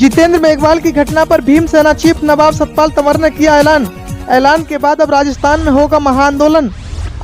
जितेंद्र मेघवाल की घटना पर भीमसेना चीफ नवाब सतपाल तंवर ने किया ऐलान के बाद अब राजस्थान में होगा महाआंदोलन।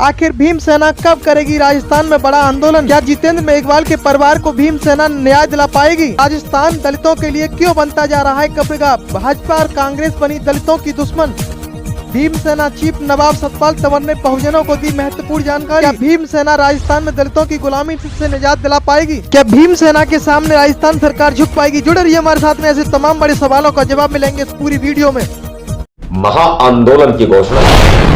आखिर भीमसेना कब करेगी राजस्थान में बड़ा आंदोलन? क्या जितेंद्र मेघवाल के परिवार को भीमसेना न्याय दिला पाएगी? राजस्थान दलितों के लिए क्यों बनता जा रहा है कब्रगाह? भाजपा और कांग्रेस बनी दलितों की दुश्मन। भीमसेना चीफ नवाब सतपाल तंवर ने बहुजनों को दी महत्वपूर्ण जानकारी। क्या भीमसेना राजस्थान में दलितों की गुलामी से निजात दिला पाएगी? क्या भीमसेना के सामने राजस्थान सरकार झुक पाएगी? जुड़े रहिए हमारे साथ में, ऐसे तमाम बड़े सवालों का जवाब मिलेंगे इस पूरी वीडियो में। महाआंदोलन की घोषणा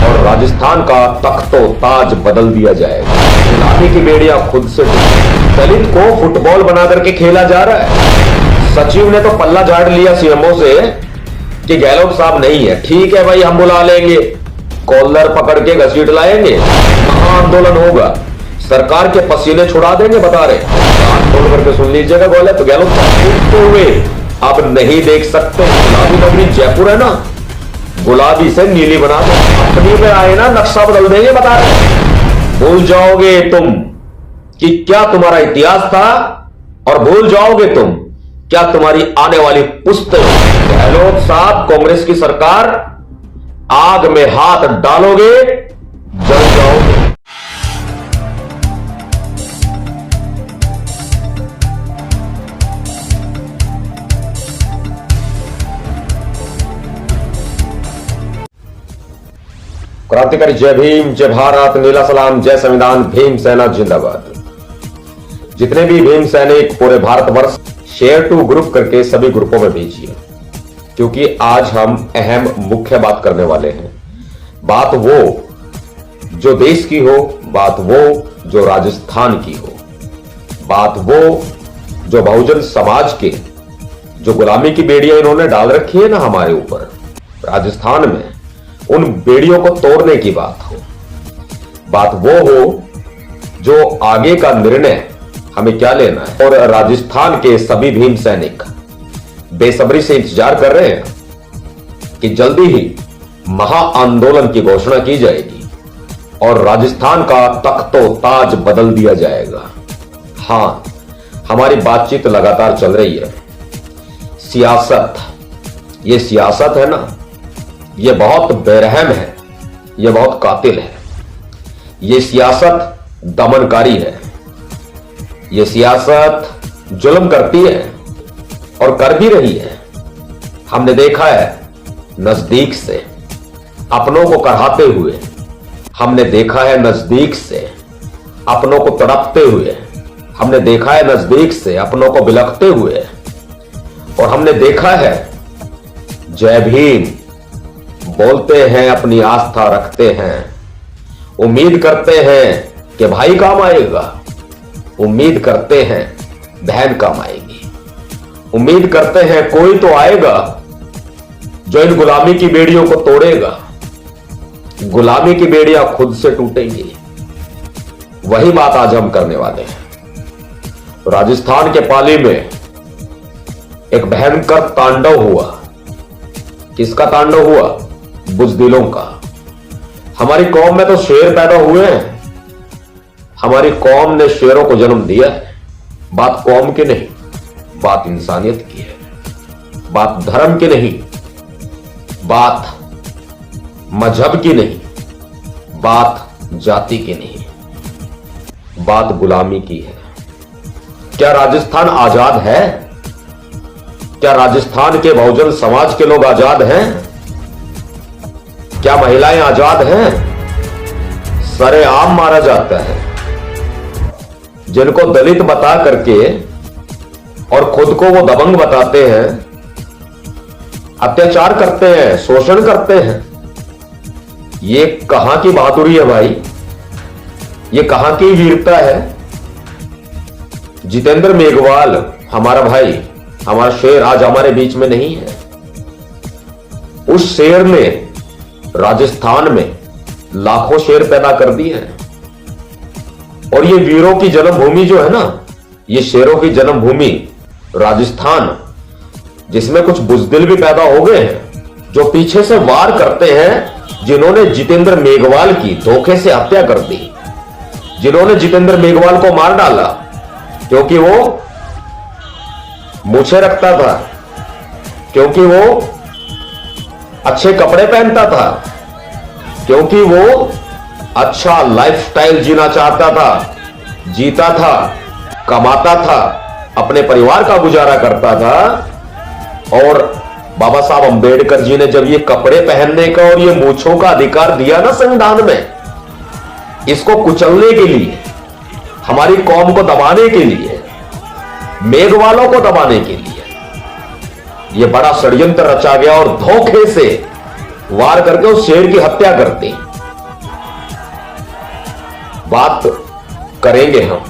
और राजस्थान का तख्तो ताज बदल दिया जाएगा। गुलामी की बेड़ियां खुद से दलित को फुटबॉल बना करके खेला जा रहा है। सचिव ने तो पल्ला झाड़ लिया सीएमओ से कि गहलोत साहब नहीं है, ठीक है भाई हम बुला लेंगे, कॉलर पकड़ के घसीट लाएंगे, महाआंदोलन होगा, सरकार के पसीने छुड़ा देंगे बता रहे। खोल करके सुन लीजिएगा गहलोत साहब हुए अब नहीं देख सकते। गुलाबी नगरी जयपुर है ना, गुलाबी से नीली बना दो, अपनी में आए ना नक्शा बदल देंगे बता रहे। भूल जाओगे तुम कि क्या तुम्हारा इतिहास था और भूल जाओगे तुम क्या तुम्हारी आने वाली पुश्त। गहलोत साहब कांग्रेस की सरकार आग में हाथ डालोगे जल जाओगे। क्रांतिकारी जय भीम, जय भारत, नीला सलाम, जय संविधान, भीम सेना जिंदाबाद। जितने भी भीम सैनिक पूरे भारतवर्ष शेयर टू ग्रुप करके सभी ग्रुपों में भेजिए, क्योंकि आज हम अहम मुख्य बात करने वाले हैं। बात वो जो देश की हो, बात वो जो राजस्थान की हो, बात वो जो बहुजन समाज के जो गुलामी की बेड़ियां इन्होंने डाल रखी है ना हमारे ऊपर राजस्थान में, उन बेड़ियों को तोड़ने की बात हो। बात वो हो जो आगे का निर्णय हमें क्या लेना है। और राजस्थान के सभी भीम सैनिक बेसब्री से इंतजार कर रहे हैं कि जल्दी ही महाआंदोलन की घोषणा की जाएगी और राजस्थान का तख्तो ताज बदल दिया जाएगा। हां, हमारी बातचीत लगातार चल रही है। सियासत, ये सियासत है ना, ये बहुत बेरहम है, ये बहुत कातिल है। ये सियासत दमनकारी है, ये सियासत जुल्म करती है और कर भी रही है। हमने देखा है नजदीक से अपनों को कराहते हुए, हमने देखा है नजदीक से अपनों को तड़पते हुए, हमने देखा है नजदीक से अपनों को बिलखते हुए, और हमने देखा है जय भीम बोलते हैं, अपनी आस्था रखते हैं, उम्मीद करते हैं कि भाई काम आएगा, उम्मीद करते हैं बहन काम आएगी, उम्मीद करते हैं कोई तो आएगा जो इन गुलामी की बेड़ियों को तोड़ेगा। गुलामी की बेड़ियां खुद से टूटेंगी। वही बात आज हम करने वाले हैं। राजस्थान के पाली में एक भयंकर तांडव हुआ। किसका तांडव हुआ? बुजदिलों का। हमारी कौम में तो शेर पैदा हुए हैं, हमारी कौम ने शेरों को जन्म दिया है। बात कौम की नहीं, बात इंसानियत की है। बात धर्म की नहीं, बात मजहब की नहीं, बात जाति की नहीं, बात गुलामी की है। क्या राजस्थान आजाद है? क्या राजस्थान के बहुजन समाज के लोग आजाद हैं? क्या महिलाएं आजाद हैं? सरेआम मारा जाता है। जिनको दलित बता करके और खुद को वो दबंग बताते हैं, अत्याचार करते हैं, शोषण करते हैं। ये कहां की बहादुरी है भाई? ये कहां की वीरता है? जितेंद्र मेघवाल हमारा भाई, हमारा शेर आज हमारे बीच में नहीं है। उस शेर ने राजस्थान में लाखों शेर पैदा कर दिए हैं। और ये वीरों की जन्मभूमि जो है ना, ये शेरों की जन्मभूमि राजस्थान, जिसमें कुछ बुजदिल भी पैदा हो गए हैं जो पीछे से वार करते हैं, जिन्होंने जितेंद्र मेघवाल की धोखे से हत्या कर दी, जिन्होंने जितेंद्र मेघवाल को मार डाला क्योंकि वो मूछें रखता था, क्योंकि वो अच्छे कपड़े पहनता था, क्योंकि वो अच्छा लाइफस्टाइल जीना चाहता था, जीता था, कमाता था, अपने परिवार का गुजारा करता था। और बाबा साहब अंबेडकर जी ने जब ये कपड़े पहनने का और ये मूंछों का अधिकार दिया ना संविधान में, इसको कुचलने के लिए, हमारी कौम को दबाने के लिए, मेघवालों को दबाने के लिए यह बड़ा षड्यंत्र रचा गया और धोखे से वार करके उस शेर की हत्या कर दी। बात करेंगे हम।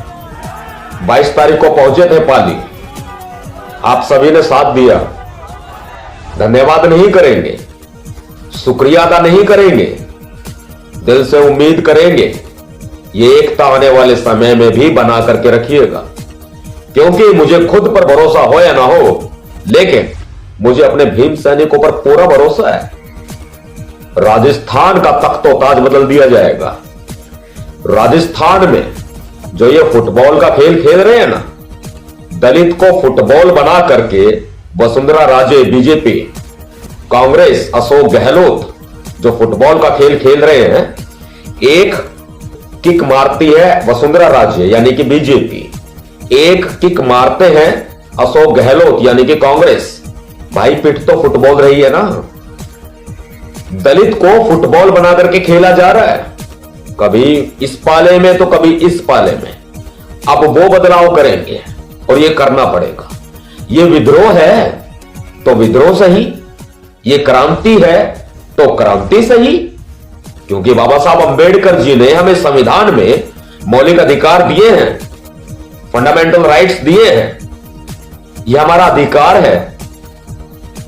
22 तारीख को पहुंचे थे पाली, आप सभी ने साथ दिया। धन्यवाद नहीं करेंगे, शुक्रिया अदा नहीं करेंगे, दिल से उम्मीद करेंगे ये एकता आने वाले समय में भी बना करके रखिएगा। क्योंकि मुझे खुद पर भरोसा हो या ना हो, लेकिन मुझे अपने भीम सैनिकों पर पूरा भरोसा है। राजस्थान का तख्तो ताज बदल दिया जाएगा। राजस्थान में जो ये फुटबॉल का खेल खेल रहे हैं ना, दलित को फुटबॉल बना करके वसुंधरा राजे, बीजेपी, कांग्रेस, अशोक गहलोत जो फुटबॉल का खेल खेल रहे हैं, एक किक मारती है वसुंधरा राजे यानी कि बीजेपी, एक किक मारते हैं अशोक गहलोत यानी कि कांग्रेस। भाई पिट तो फुटबॉल रही है ना। दलित को फुटबॉल बना करके खेला जा रहा है, कभी इस पाले में तो कभी इस पाले में। अब वो बदलाव करेंगे और ये करना पड़ेगा। ये विद्रोह है तो विद्रोह सही, ये क्रांति है तो क्रांति सही, क्योंकि बाबा साहब अंबेडकर जी ने हमें संविधान में मौलिक अधिकार दिए हैं, फंडामेंटल राइट्स दिए हैं। यह हमारा अधिकार है,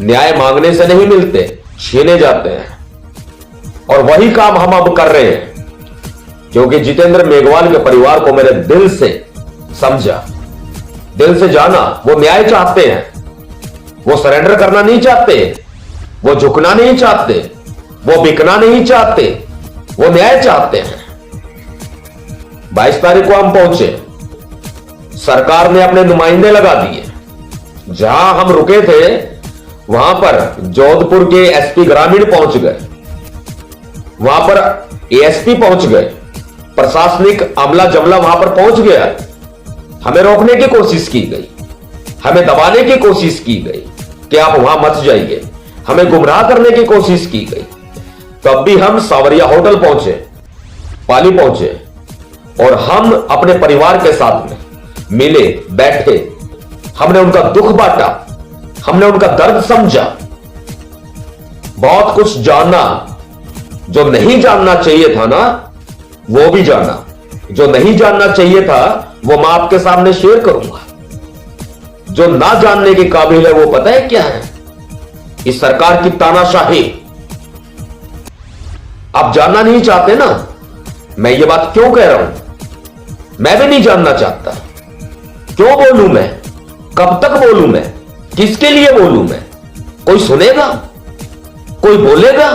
न्याय मांगने से नहीं मिलते, छीने जाते हैं। और वही काम हम अब कर रहे हैं, क्योंकि जितेंद्र मेघवाल के परिवार को मैंने दिल से समझा, दिल से जाना। वो न्याय चाहते हैं, वो सरेंडर करना नहीं चाहते, वो झुकना नहीं चाहते, वो बिकना नहीं चाहते, वो न्याय चाहते हैं। 22 तारीख को हम पहुंचे, सरकार ने अपने नुमाइंदे लगा दिए। जहां हम रुके थे वहां पर जोधपुर के एसपी ग्रामीण पहुंच गए, वहां पर एएसपी पहुंच गए, प्रशासनिक अमला जमला वहां पर पहुंच गया। हमें रोकने की कोशिश की गई, हमें दबाने की कोशिश की गई कि आप वहां मत जाइए, हमें गुमराह करने की कोशिश की गई। तब भी हम सावरिया होटल पहुंचे, पाली पहुंचे और हम अपने परिवार के साथ में मिले, बैठे, हमने उनका दुख बांटा, हमने उनका दर्द समझा, बहुत कुछ जाना। जो नहीं जानना चाहिए था ना वो भी जाना, जो नहीं जानना चाहिए था वो मैं आपके सामने शेयर करूंगा। जो ना जानने के काबिल है वो पता है क्या है? इस सरकार की तानाशाही। आप जानना नहीं चाहते ना, मैं ये बात क्यों कह रहा हूं? मैं भी नहीं जानना चाहता। क्यों बोलूं मैं? कब तक बोलूं मैं? किसके लिए बोलूं मैं? कोई सुनेगा? कोई बोलेगा?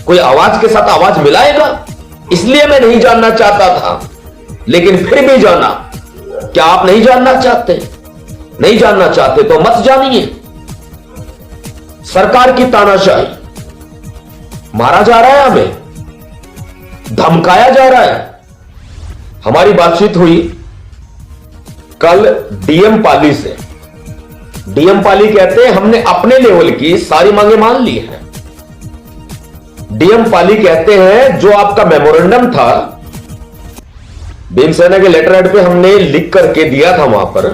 कोई आवाज के साथ आवाज मिलाएगा? इसलिए मैं नहीं जानना चाहता था, लेकिन फिर भी जाना। क्या आप नहीं जानना चाहते? नहीं जानना चाहते तो मत जानिए। सरकार की तानाशाही, मारा जा रहा है, हमें धमकाया जा रहा है। हमारी बातचीत हुई कल डीएम पाली से। डीएम पाली कहते हैं हमने अपने लेवल की सारी मांगे मान ली हैं। डीएम पाली कहते हैं जो आपका मेमोरेंडम था भीमसेना के लेटर हेड पे हमने लिख करके दिया था वहां पर,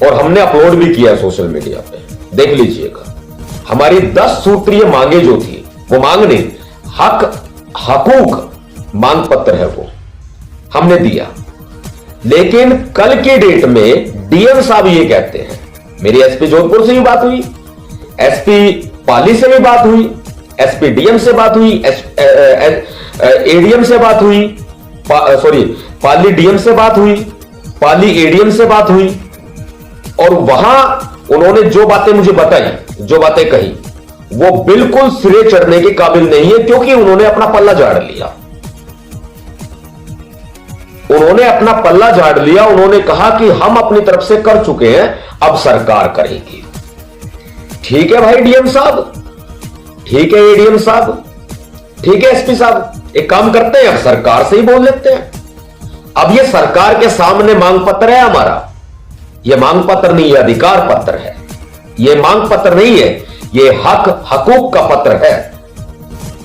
और हमने अपलोड भी किया सोशल मीडिया पे, देख लीजिएगा। हमारी 10 सूत्रीय मांगे जो थी, वो मांग नहीं, हकूक मांग पत्र है, वो हमने दिया। लेकिन कल की डेट में डीएम साहब ये कहते हैं, मेरी एसपी जोधपुर से भी बात हुई, एसपी पाली से भी बात हुई, एसपी डीएम से बात हुई, एडीएम से बात हुई, पाली डीएम से बात हुई, पाली एडीएम से बात हुई, और वहां उन्होंने जो बातें मुझे बताई, जो बातें कही, वो बिल्कुल सिरे चढ़ने के काबिल नहीं है, क्योंकि उन्होंने अपना पल्ला झाड़ लिया। उन्होंने अपना पल्ला झाड़ लिया। उन्होंने कहा कि हम अपनी तरफ से कर चुके हैं, अब सरकार करेगी। ठीक है भाई डीएम साहब, ठीक है एडीएम साहब, ठीक है एसपी साहब, एक काम करते हैं अब सरकार से ही बोल लेते हैं। अब ये सरकार के सामने मांग पत्र है हमारा, ये मांग पत्र नहीं, ये अधिकार पत्र है, ये मांग पत्र नहीं है, ये हकूक का पत्र है।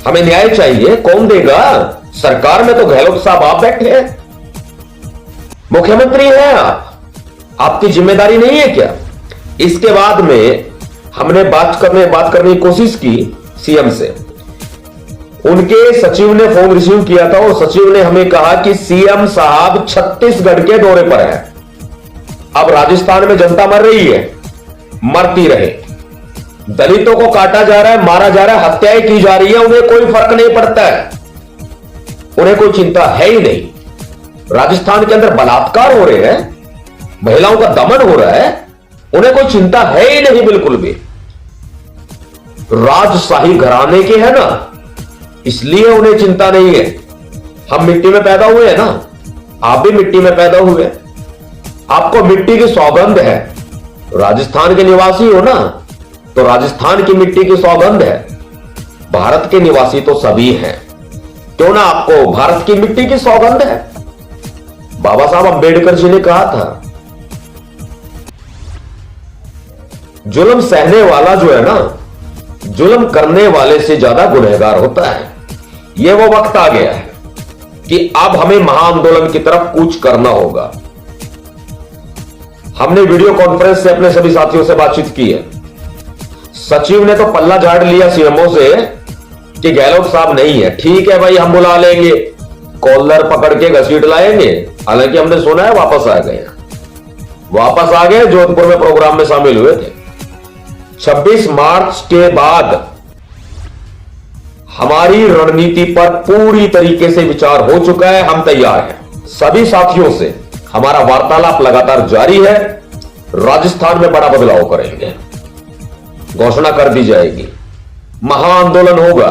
हमें न्याय चाहिए, कौन देगा? सरकार में तो गहलोत साहब आप बैठे हैं, मुख्यमंत्री हैं आप, आपकी जिम्मेदारी नहीं है क्या? इसके बाद में हमने बात करने की कोशिश की सीएम से, उनके सचिव ने फोन रिसीव किया था और सचिव ने हमें कहा कि सीएम साहब छत्तीसगढ़ के दौरे पर हैं। अब राजस्थान में जनता मर रही है, मरती रहे, दलितों को काटा जा रहा है, मारा जा रहा है, हत्याएं की जा रही है, उन्हें कोई फर्क नहीं पड़ता है, उन्हें कोई चिंता है ही नहीं। राजस्थान के अंदर बलात्कार हो रहे हैं, महिलाओं का दमन हो रहा है, उन्हें कोई चिंता है ही नहीं बिल्कुल भी। राजशाही घराने के हैं ना, इसलिए उन्हें चिंता नहीं है। हम मिट्टी में पैदा हुए हैं ना, आप भी मिट्टी में पैदा हुए, आपको मिट्टी की सौगंध है, राजस्थान के निवासी हो ना, तो राजस्थान की मिट्टी की सौगंध है। भारत के निवासी तो सभी हैं, क्यों ना आपको भारत की मिट्टी की सौगंध है। बाबा साहब अंबेडकर जी ने कहा था, जुल्म सहने वाला जो है ना, जुल्म करने वाले से ज्यादा गुनहगार होता है। यह वो वक्त आ गया है कि अब हमें महाआंदोलन की तरफ कूच करना होगा। हमने वीडियो कॉन्फ्रेंस से अपने सभी साथियों से बातचीत की है। सचिव ने तो पल्ला झाड़ लिया सीएमओ से कि गहलोत साहब नहीं है, ठीक है भाई हम बुला लेंगे, कॉलर पकड़ के घसीट लाएंगे। हालांकि हमने सुना है वापस आ गए, जोधपुर में प्रोग्राम में शामिल हुए थे। 26 मार्च के बाद हमारी रणनीति पर पूरी तरीके से विचार हो चुका है, हम तैयार हैं। सभी साथियों से हमारा वार्तालाप लगातार जारी है। राजस्थान में बड़ा बदलाव करेंगे, घोषणा कर दी जाएगी, महाआंदोलन होगा,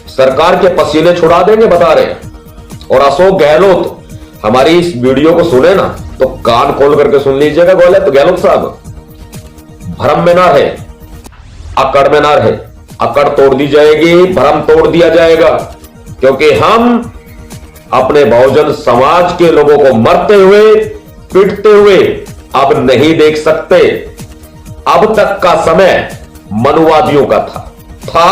सरकार के पसीने छुड़ा देंगे, बता रहे हैं। और अशोक गहलोत हमारी इस वीडियो को सुने ना तो कान खोल करके सुन लीजिएगा। गहलोत साहब भ्रम में ना रहे, अकड़ में ना रहे, अकड़ तोड़ दी जाएगी, भ्रम तोड़ दिया जाएगा, क्योंकि हम अपने बहुजन समाज के लोगों को मरते हुए, पिटते हुए अब नहीं देख सकते। अब तक का समय मनुवादियों का था,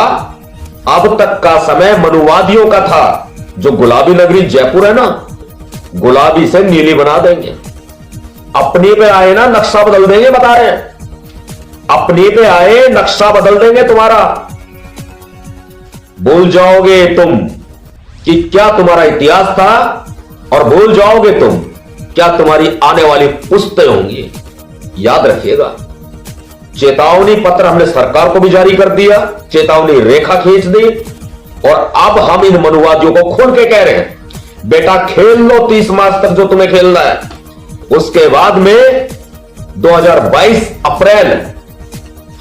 अब तक का समय मनुवादियों का था। जो गुलाबी नगरी जयपुर है ना, गुलाबी से नीली बना देंगे। अपनी पे आए ना नक्शा बदल देंगे, बता रहे हैं, अपनी पे आए नक्शा बदल देंगे तुम्हारा। भूल जाओगे तुम कि क्या तुम्हारा इतिहास था, और भूल जाओगे तुम क्या तुम्हारी आने वाली पुश्तें होंगी। याद रखिएगा, चेतावनी पत्र हमने सरकार को भी जारी कर दिया, चेतावनी रेखा खींच दी, और अब हम इन मनुवादियों को खोल के कह रहे हैं, बेटा खेल लो 30 मार्च तक जो तुम्हें खेलना है। उसके बाद में 2022 अप्रैल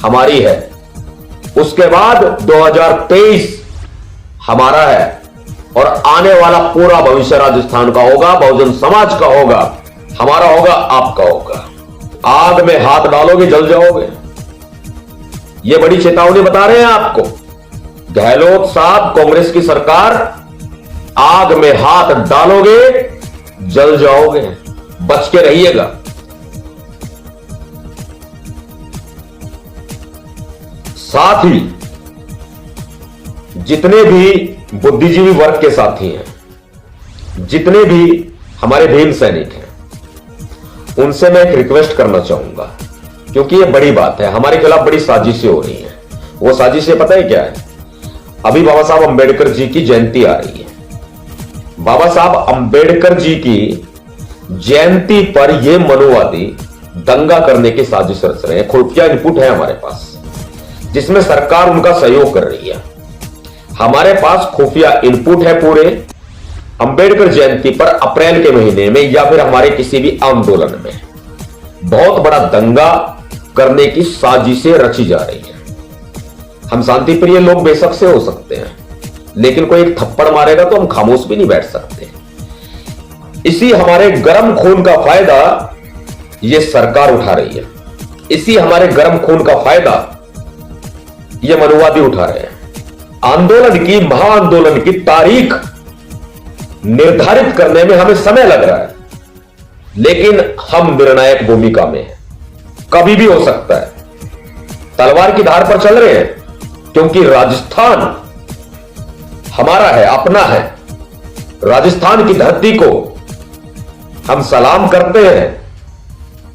हमारी है, उसके बाद 2023 हमारा है, और आने वाला पूरा भविष्य राजस्थान का होगा, बहुजन समाज का होगा, हमारा होगा, आपका होगा। आग में हाथ डालोगे जल जाओगे, ये बड़ी चेतावनी बता रहे हैं आपको। गहलोत साहब, कांग्रेस की सरकार, आग में हाथ डालोगे जल जाओगे, बच के रहिएगा। साथ ही जितने भी बुद्धिजीवी वर्ग के साथी हैं, जितने भी हमारे भीम सैनिक हैं, उनसे मैं एक रिक्वेस्ट करना चाहूंगा, क्योंकि ये बड़ी बात है, हमारे खिलाफ बड़ी साजिशें हो रही हैं। वो साजिशें पता है क्या है? अभी बाबा साहब अंबेडकर जी की जयंती आ रही है। बाबा साहब अंबेडकर जी की जयंती पर ये मनुवादी दंगा करने की साजिश रच रहे हैं। खुफिया इनपुट है हमारे पास, जिसमें सरकार उनका सहयोग कर रही है। हमारे पास खुफिया इनपुट है पूरे। अंबेडकर जयंती पर अप्रैल के महीने में या फिर हमारे किसी भी आंदोलन में बहुत बड़ा दंगा करने की साजिशें रची जा रही है। हम शांति प्रिय लोग बेशक से हो सकते हैं, लेकिन कोई एक थप्पड़ मारेगा तो हम खामोश भी नहीं बैठ सकते। इसी हमारे गर्म खून का फायदा ये सरकार उठा रही है। इसी हमारे गर्म खून का फायदा ये मनुवादी उठा रहे हैं। आंदोलन की, महाआंदोलन की तारीख निर्धारित करने में हमें समय लग रहा है, लेकिन हम निर्णायक भूमिका में हैं। कभी भी हो सकता है। तलवार की धार पर चल रहे हैं, क्योंकि राजस्थान हमारा है, अपना है। राजस्थान की धरती को हम सलाम करते हैं,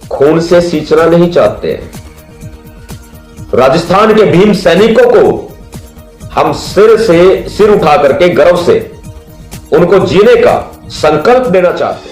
खून से सींचना नहीं चाहते हैं। राजस्थान के भीम सैनिकों को हम सिर उठा करके गर्व से उनको जीने का संकल्प देना चाहते हैं।